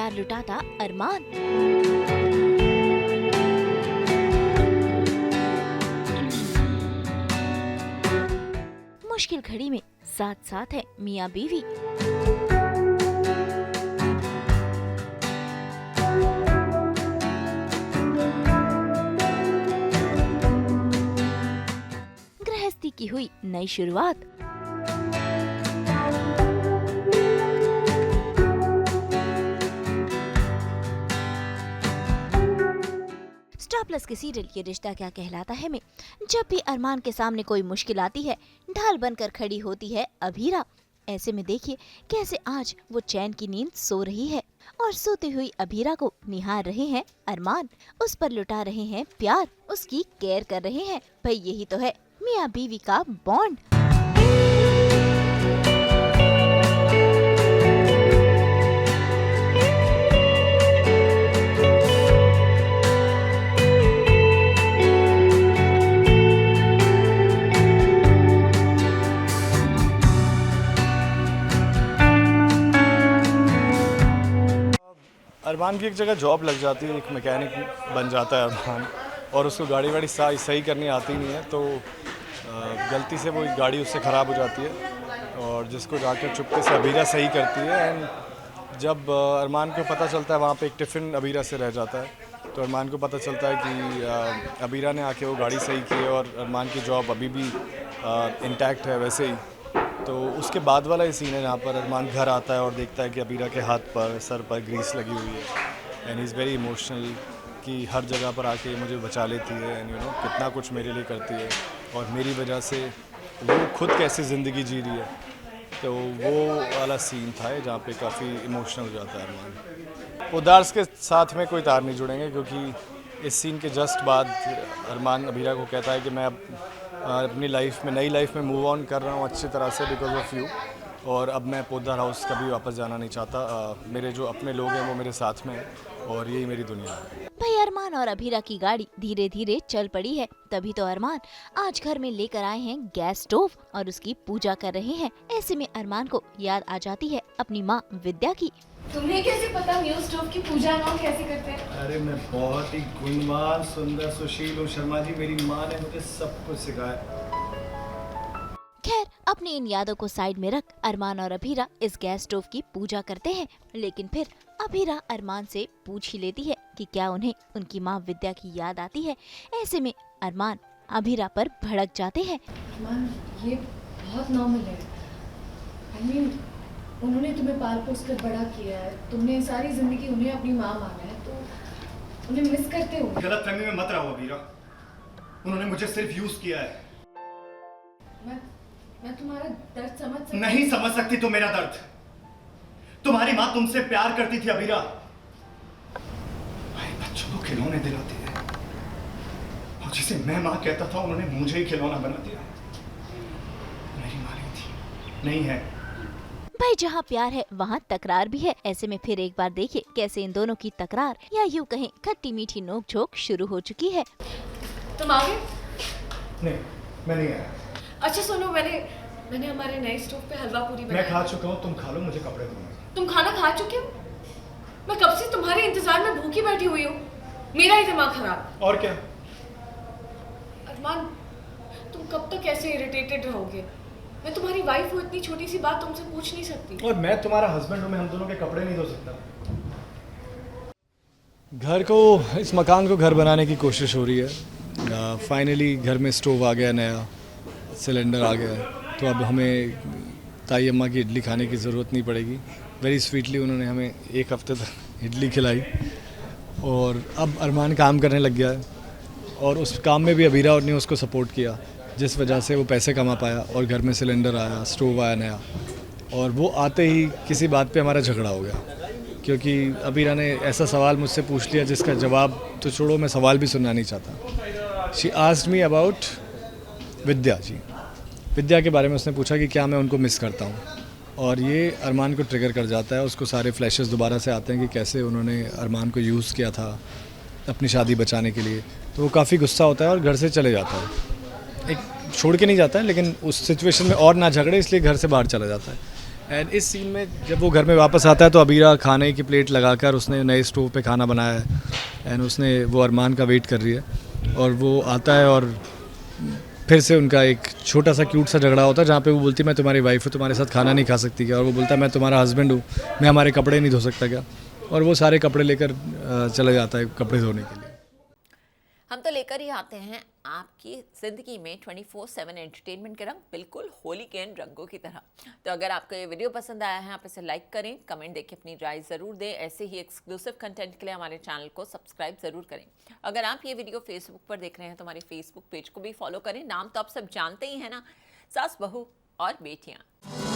प्यार लुटाता अरमान। मुश्किल घड़ी में साथ साथ है मियाँ बीवी। गृहस्थी की हुई नई शुरुआत। स्टार प्लस के सीरियल ये रिश्ता क्या कहलाता है में जब भी अरमान के सामने कोई मुश्किल आती है, ढाल बनकर खड़ी होती है अभीरा। ऐसे में देखिए कैसे आज वो चैन की नींद सो रही है और सोती हुई अभीरा को निहार रहे हैं अरमान। उस पर लुटा रहे हैं प्यार, उसकी केयर कर रहे हैं। भाई यही तो है मियाँ बीवी का बॉन्ड। अरमान की एक जगह जॉब लग जाती है, एक मैकेनिक बन जाता है अरमान, और उसको गाड़ी वाड़ी सही करनी आती नहीं है, तो गलती से वो गाड़ी उससे ख़राब हो जाती है और जिसको जाकर चुपके से अबीरा सही करती है। एंड जब अरमान को पता चलता है वहाँ पे एक टिफ़िन अबीरा से रह जाता है, तो अरमान को पता चलता है कि अबीरा ने आके वो गाड़ी सही की है और अरमान की जॉब अभी भी इंटैक्ट है वैसे ही। तो उसके बाद वाला ये सीन है जहाँ पर अरमान घर आता है और देखता है कि अबीरा के हाथ पर सर पर ग्रीस लगी हुई है। एंड इज़ वेरी इमोशनल कि हर जगह पर आके मुझे बचा लेती है एंड यू नो कितना कुछ मेरे लिए करती है और मेरी वजह से वो खुद कैसे ज़िंदगी जी रही है। तो वो वाला सीन था जहाँ पे काफ़ी इमोशनल हो जाता है अरमान। उदार्स के साथ में कोई तार नहीं जुड़ेंगे क्योंकि इस सीन के जस्ट बाद अरमान अबीरा को कहता है कि मैं अब अपनी लाइफ में नई लाइफ में मूव ऑन कर रहा हूँ अच्छी तरह से बिकॉज ऑफ यू, और अब मैं पोद्दार हाउस कभी वापस जाना नहीं चाहता। मेरे जो अपने लोग हैं वो मेरे साथ में हैं और यही मेरी दुनिया है। भाई अरमान और अभीरा की गाड़ी धीरे धीरे चल पड़ी है, तभी तो अरमान आज घर में लेकर आए हैं गैस स्टोव और उसकी पूजा कर रहे हैं। ऐसे में अरमान को याद आ जाती है अपनी माँ विद्या की। तुम्हें कैसे पता न्यू स्टोव की पूजा हम कैसे करते हैं? अरे मैं बहुत ही गुणवान सुंदर सुशील हूँ शर्मा जी, मेरी माँ ने मुझे सब कुछ सिखाया। खैर अपनी इन यादों को साइड में रख अरमान और अभीरा इस गैस स्टोव की पूजा करते हैं, लेकिन फिर अभीरा अरमान से पूछ ही लेती है कि क्या उन्हें उनकी माँ विद्या की याद आती है। ऐसे में अरमान अभीरा पर भड़क जाते हैं। अरमान, ये बहुत नॉर्मल है। I mean, उन्होंने तुम्हें पाल पोस कर बड़ा किया है, तुमने सारी जिंदगी उन्हें अपनी माँ माना है, तो उन्हें मिस करते हो। गलतफहमी में मत रहो अबीरा, उन्होंने मुझे सिर्फ यूज किया है। मैं तुम्हारा दर्द समझ सकती। नहीं समझ सकती तो मेरा दर्द। तुम्हारी माँ तुमसे प्यार करती थी अबीरा, भाई बच्चों को खिलौने दिलाती है और जिसे मैं माँ कहता था उन्होंने मुझे ही खिलौना बना दिया। मेरी माँ नहीं थी, नहीं है। भाई जहाँ प्यार है वहाँ तकरार भी है। ऐसे में फिर एक बार देखिए कैसे इन दोनों की तकरार या यूँ कहें खट्टी मीठी नोक झोंक शुरू हो चुकी है। तुम आ गए? नहीं, मैं नहीं आया। अच्छा सुनो, मैंने हमारे नए स्टोव पे हलवा पूरी बनाई। मैं खा चुका हूँ, तुम खा लो, मुझे कपड़े धोने। तुम खाना खा चुके हो? मैं कब से तुम्हारे इंतजार में भूखी बैठी हुई हूँ। मेरा ही दिमाग खराब। और क्या? अरमान, तुम कब तक ऐसे इरिटेटेड रहोगे? मैं तुम्हारी वाइफ हूँ, इतनी छोटी सी बात तुमसे पूछ नहीं सकती। और मैं तुम्हारा हस्बैंड हूँ, मैं हम दोनों के कपड़े नहीं धो सकता। घर को, इस मकान को घर बनाने की कोशिश हो रही है। फाइनली घर में स्टोव आ गया, नया सिलेंडर आ गया है, तो अब हमें ताई अम्मा की इडली खाने की ज़रूरत नहीं पड़ेगी। वेरी स्वीटली उन्होंने हमें एक हफ्ते तक इडली खिलाई और अब अरमान काम करने लग गया है और उस काम में भी अबीरा ने उसको सपोर्ट किया, जिस वजह से वो पैसे कमा पाया और घर में सिलेंडर आया, स्टोव आया नया। और वो आते ही किसी बात पे हमारा झगड़ा हो गया क्योंकि अबीरा ने ऐसा सवाल मुझसे पूछ लिया जिसका जवाब तो छोड़ो, मैं सवाल भी सुनना नहीं चाहता। शी आस्क्ड मी अबाउट विद्या जी। विद्या के बारे में उसने पूछा कि क्या मैं उनको मिस करता हूँ, और ये अरमान को ट्रिगर कर जाता है। उसको सारे फ्लैशेस दोबारा से आते हैं कि कैसे उन्होंने अरमान को यूज़ किया था अपनी शादी बचाने के लिए। तो वो काफ़ी गुस्सा होता है और घर से चले जाता है। एक छोड़ के नहीं जाता है लेकिन उस सिचुएशन में और ना झगड़े इसलिए घर से बाहर चला जाता है। एंड इस सीन में जब वो घर में वापस आता है तो अबीरा खाने की प्लेट लगाकर उसने नए स्टोव पे खाना बनाया है एंड उसने वो अरमान का वेट कर रही है और वो आता है और फिर से उनका एक छोटा सा क्यूट सा झगड़ा होता है जहाँ पे वो बोलती है मैं तुम्हारी वाइफ हूँ, तुम्हारे साथ खाना नहीं खा सकती क्या, और वो बोलता है मैं तुम्हारा हस्बैंड हूँ, मैं हमारे कपड़े नहीं धो सकता क्या, और वो सारे कपड़े लेकर चला जाता है कपड़े धोने के लिए। हम तो लेकर ही आते हैं आपकी ज़िंदगी में 24/7 एंटरटेनमेंट के रंग, बिल्कुल होली के इन रंगों की तरह। तो अगर आपको ये वीडियो पसंद आया है आप इसे लाइक करें, कमेंट देके अपनी राय ज़रूर दें। ऐसे ही एक्सक्लूसिव कंटेंट के लिए हमारे चैनल को सब्सक्राइब ज़रूर करें। अगर आप ये वीडियो फेसबुक पर देख रहे हैं तो हमारे फेसबुक पेज को भी फॉलो करें। नाम तो आप सब जानते ही हैं ना, सास बहू और बेटियाँ।